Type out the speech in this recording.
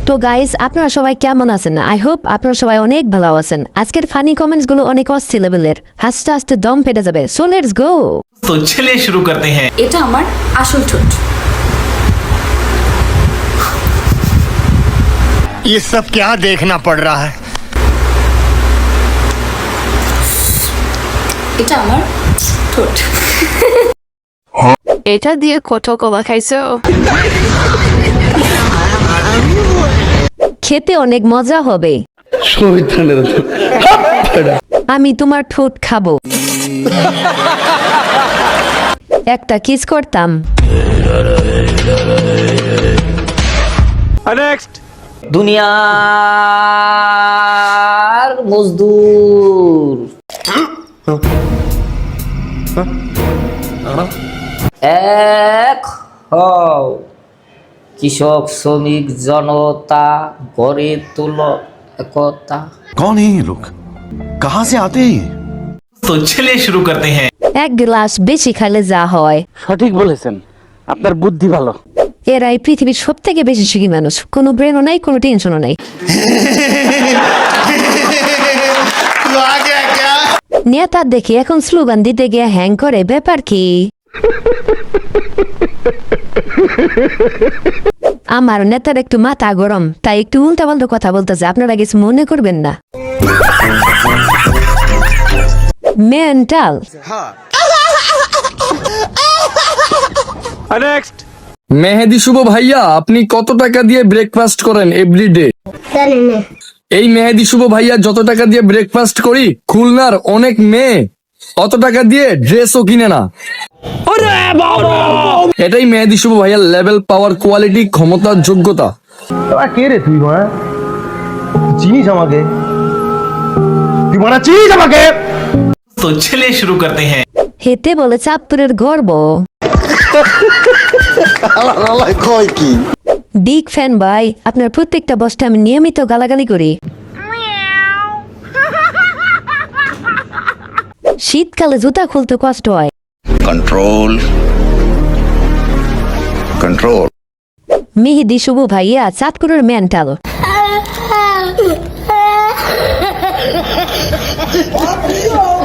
তো গাইস, আপনারা সবাই কেমন আছেন? আই হোপ আপনারা সবাই অনেক ভালো আছেন। আজকের ফানি কমেন্টস গুলো অনেক অস্থির লেভেলের, হাসতে হাসতে দম ফেটে যাবে। So let's go. तो चलिए शुरू करते हैं। এটা আমার আসল ঠোঁট। ये सब क्या देखना पड़ रहा है? এটা আমার ঠোঁট। এটা দিয়ে কত কলা খাইছো? খেতে অনেক মজা হবে। আমি তোমার ঠোঁট খাবো। একটা কিস করতাম। দুনিয়ার মজদুর এক হও, কৃষক শ্রমিক জনতা গড়ে তোল একতা। कौन है ये लोग? कहाँ से आते हैं ये? तो चलिए शुरू करते हैं। এক গ্লাস বেশি খাইলে যা হয়। সঠিক বলেছেন, আপনার বুদ্ধি ভালো। এরাই পৃথিবীর সব থেকে বেশি সুখী মানুষ। কোনো ব্রেনও নাই, কোনো টেনশনও নাই। तू आ गया क्या? নেতা দেখে এখন স্লোগান দিতে গিয়ে হ্যাং করে, ব্যাপার কি? আমার নেতার একটু মাথা গরম, তাই একটু উল্টা পাল্টা কথা বলতেছে, আপনারা কিছু মনে করবেন না। মেন্টাল। মেহেদি শুভ ভাইয়া, আপনি কত টাকা দিয়ে ব্রেকফাস্ট করেন এভরিডে? এই মেহেদি শুভ ভাইয়া যত টাকা দিয়ে ব্রেকফাস্ট করি, খুলনার অনেক মেয়ে অত টাকা দিয়ে ড্রেসও কিনে না। এটাই মেহেদি শুভ ভাইয়ার লেভেল, পাওয়ার, কোয়ালিটি, ক্ষমতা, যোগ্যতা। কে রে তুই? চিনিস আমাকে? তুই মারা চিনিস আমাকে? तो चलिए शुरू करते हैं। হেতে বলে চাঁদপুরের গর্ব। বিগ ফ্যান ভাই, আপনার প্রত্যেকটা বসটা আমি নিয়মিত গালাগালি করি। শীতকালে জুতা খুলতে কষ্ট হয়। कंट्रोल कंट्रोल মেহেদি শুভ ভাইয়া চাঁদপুরের মেন্টাল। Oh